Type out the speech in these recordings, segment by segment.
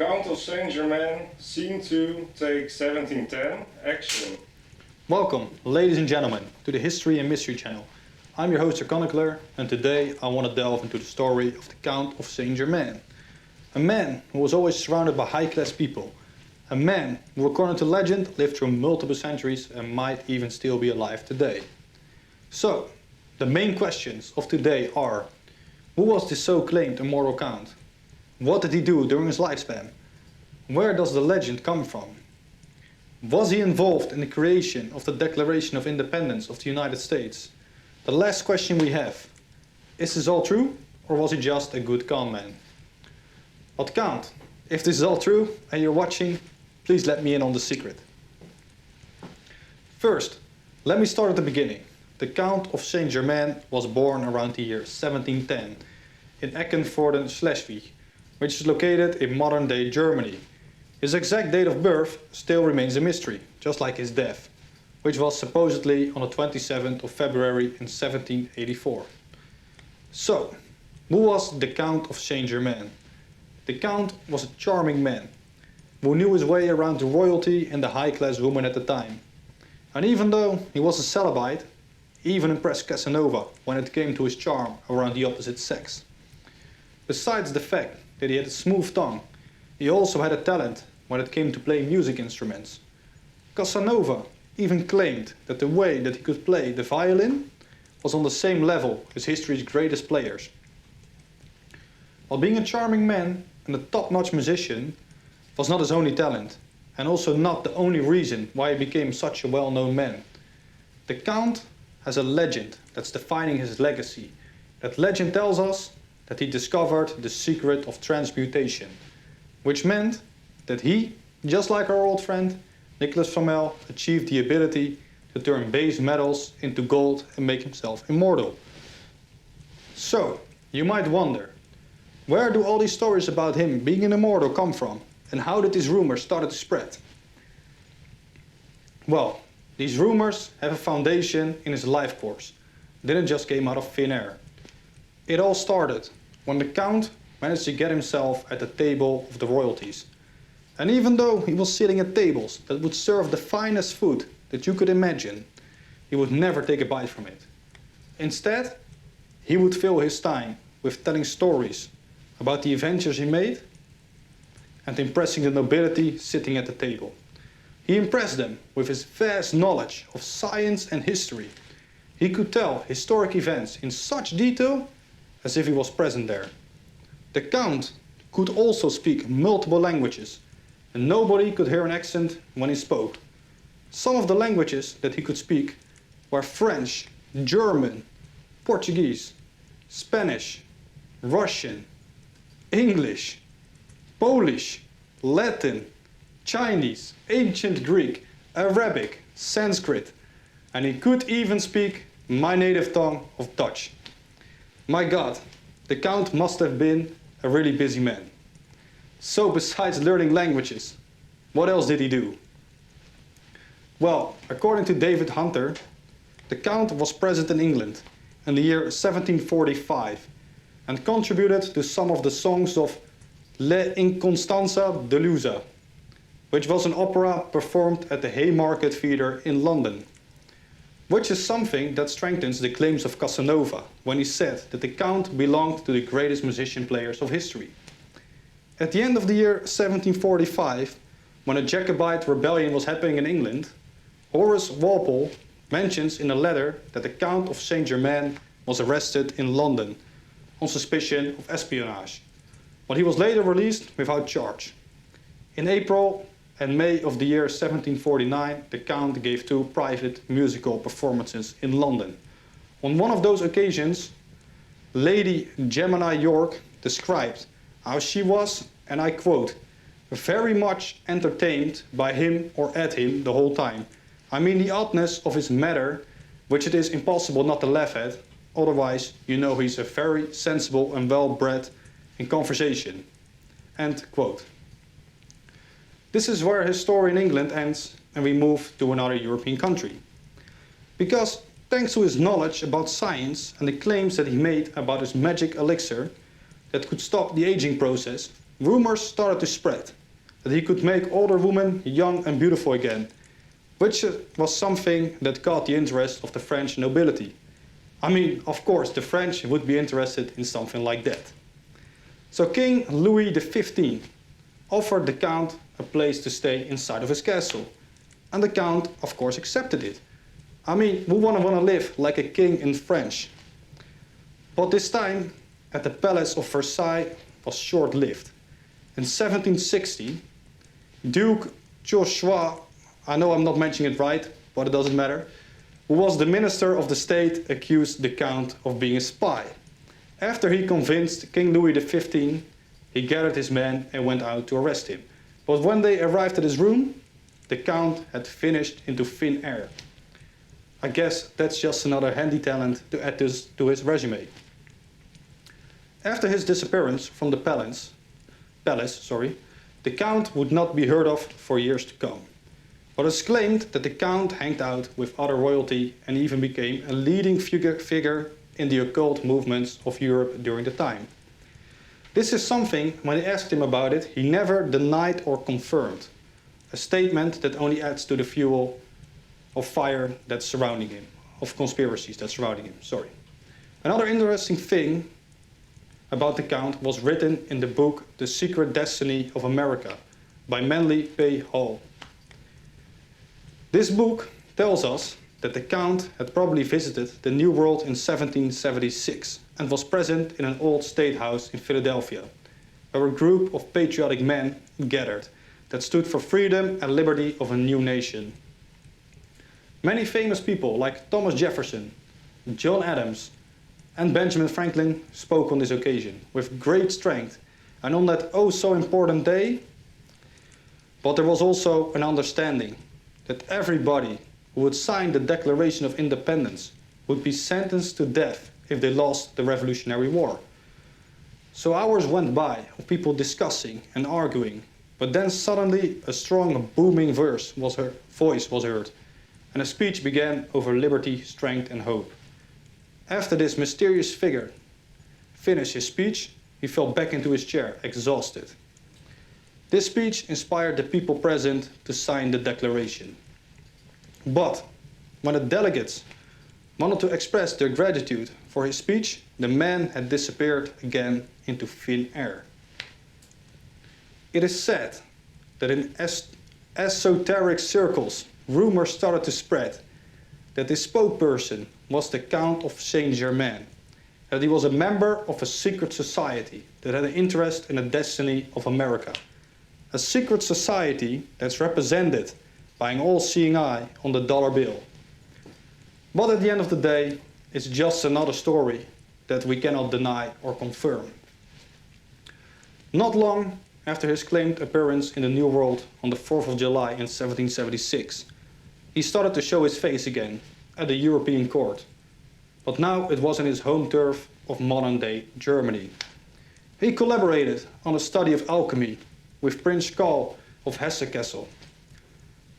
Count of Saint Germain, Scene 2, Take 1710, Action. Welcome, ladies and gentlemen, to the History and Mystery channel. I'm your host, Chronicler, and today I want to delve into the story of the Count of Saint Germain. A man who was always surrounded by high-class people. A man who, according to legend, lived through multiple centuries and might even still be alive today. So, the main questions of today are: who was this so-claimed immortal count? What did he do during his lifespan? Where does the legend come from? Was he involved in the creation of the Declaration of Independence of the United States? The last question we have: is this all true, or was he just a good con man? But Count, if this is all true and you're watching, please let me in on the secret. First, let me start at the beginning. The Count of Saint Germain was born around the year 1710 in Eckenforden-Schleswig, which is located in modern-day Germany. His exact date of birth still remains a mystery, just like his death, which was supposedly on the 27th of February in 1784. So, who was the Count of Saint Germain? The Count was a charming man, who knew his way around the royalty and the high-class women at the time. And even though he was a celibate, he even impressed Casanova when it came to his charm around the opposite sex. Besides the fact that he had a smooth tongue, he also had a talent when it came to playing music instruments. Casanova even claimed that the way that he could play the violin was on the same level as history's greatest players. While being a charming man and a top-notch musician was not his only talent, and also not the only reason why he became such a well-known man. The Count has a legend that's defining his legacy. That legend tells us that he discovered the secret of transmutation, which meant that he, just like our old friend Nicholas Flamel, achieved the ability to turn base metals into gold and make himself immortal. So, you might wonder, where do all these stories about him being an immortal come from, and how did these rumors start to spread? Well, these rumors have a foundation in his life course. It didn't just came out of thin air. It all started when the Count managed to get himself at the table of the royalties. And even though he was sitting at tables that would serve the finest food that you could imagine, he would never take a bite from it. Instead, he would fill his time with telling stories about the adventures he made and impressing the nobility sitting at the table. He impressed them with his vast knowledge of science and history. He could tell historic events in such detail as if he was present there. The Count could also speak multiple languages, and nobody could hear an accent when he spoke. Some of the languages that he could speak were French, German, Portuguese, Spanish, Russian, English, Polish, Latin, Chinese, Ancient Greek, Arabic, Sanskrit, and he could even speak my native tongue of Dutch. My God, the Count must have been a really busy man. So besides learning languages, what else did he do? Well, according to David Hunter, the Count was present in England in the year 1745 and contributed to some of the songs of Le Inconstanza delusa, which was an opera performed at the Haymarket Theatre in London. Which is something that strengthens the claims of Casanova when he said that the Count belonged to the greatest musician players of history. At the end of the year 1745, when a Jacobite rebellion was happening in England, Horace Walpole mentions in a letter that the Count of Saint Germain was arrested in London on suspicion of espionage, but he was later released without charge. In April and May of the year 1749, the Count gave 2 private musical performances in London. On one of those occasions, Lady Gemini York described how she was, and I quote, very much entertained by him or at him the whole time. I mean the oddness of his matter, which it is impossible not to laugh at, otherwise you know he's a very sensible and well-bred in conversation. End quote. This is where his story in England ends and we move to another European country. Because thanks to his knowledge about science and the claims that he made about his magic elixir that could stop the aging process, rumors started to spread that he could make older women young and beautiful again, which was something that caught the interest of the French nobility. I mean, of course, the French would be interested in something like that. So King Louis XV offered the Count a place to stay inside of his castle. And the Count, of course, accepted it. I mean, who wouldn't want to live like a king in France? But this time, at the Palace of Versailles, was short-lived. In 1760, Duke Joshua, I know I'm not mentioning it right, but it doesn't matter, who was the Minister of the State, accused the Count of being a spy. After he convinced King Louis XV, he gathered his men and went out to arrest him. But when they arrived at his room, the Count had vanished into thin air. I guess that's just another handy talent to add this to his resume. After his disappearance from the palace, the Count would not be heard of for years to come. But it's claimed that the Count hanged out with other royalty and even became a leading figure in the occult movements of Europe during the time. This is something, when they asked him about it, he never denied or confirmed. A statement that only adds to the fuel of fire that's surrounding him, of conspiracies that's surrounding him, sorry. Another interesting thing about the Count was written in the book The Secret Destiny of America by Manly P. Hall. This book tells us that the Count had probably visited the New World in 1776 and was present in an old state house in Philadelphia, where a group of patriotic men gathered that stood for freedom and liberty of a new nation. Many famous people like Thomas Jefferson, John Adams, and Benjamin Franklin spoke on this occasion with great strength and on that oh so important day. But there was also an understanding that everybody who would sign the Declaration of Independence would be sentenced to death if they lost the Revolutionary War. So hours went by of people discussing and arguing, but then suddenly a strong booming voice was heard, and a speech began over liberty, strength and hope. After this mysterious figure finished his speech, he fell back into his chair, exhausted. This speech inspired the people present to sign the declaration. But when the delegates wanted to express their gratitude for his speech, the man had disappeared again into thin air. It is said that in esoteric circles, rumors started to spread that this spokesperson was the Count of Saint Germain, that he was a member of a secret society that had an interest in the destiny of America. A secret society that's represented by an all-seeing eye on the dollar bill. But at the end of the day, it's just another story that we cannot deny or confirm. Not long after his claimed appearance in the New World on the 4th of July in 1776, he started to show his face again at the European court. But now it was in his home turf of modern-day Germany. He collaborated on the study of alchemy with Prince Karl of Hesse-Kassel.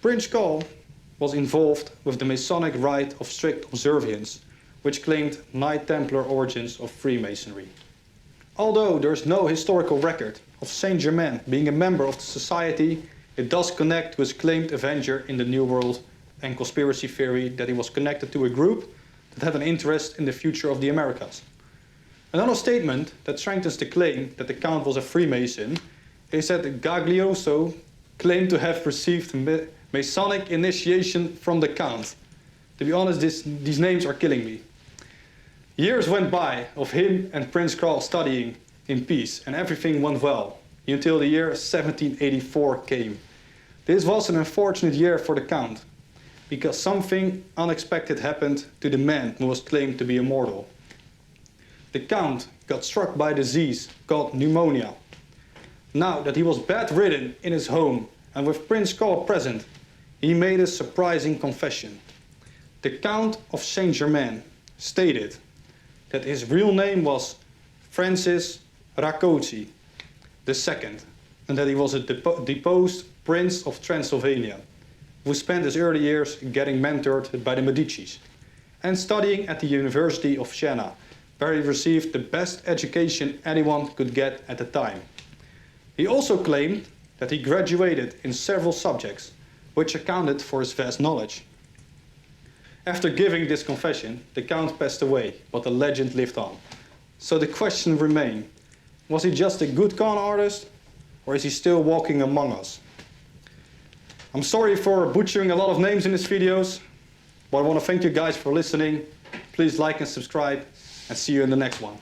Prince Karl was involved with the Masonic rite of strict observance, which claimed Knight Templar origins of Freemasonry. Although there is no historical record of Saint Germain being a member of the society, it does connect to his claimed avenger in the New World and conspiracy theory that he was connected to a group that had an interest in the future of the Americas. Another statement that strengthens the claim that the Count was a Freemason is that Gaglioso claimed to have received Masonic initiation from the Count. To be honest, these names are killing me. Years went by of him and Prince Karl studying in peace, and everything went well, until the year 1784 came. This was an unfortunate year for the Count, because something unexpected happened to the man who was claimed to be immortal. The Count got struck by a disease called pneumonia. Now that he was bedridden in his home and with Prince Karl present, he made a surprising confession. The Count of Saint Germain stated that his real name was Francis Rákóczi II, and that he was a deposed Prince of Transylvania, who spent his early years getting mentored by the Medicis and studying at the University of Siena, where he received the best education anyone could get at the time. He also claimed that he graduated in several subjects, which accounted for his vast knowledge. After giving this confession, the Count passed away, but the legend lived on. So the question remains, was he just a good con artist, or is he still walking among us? I'm sorry for butchering a lot of names in these videos, but I want to thank you guys for listening. Please like and subscribe, and see you in the next one.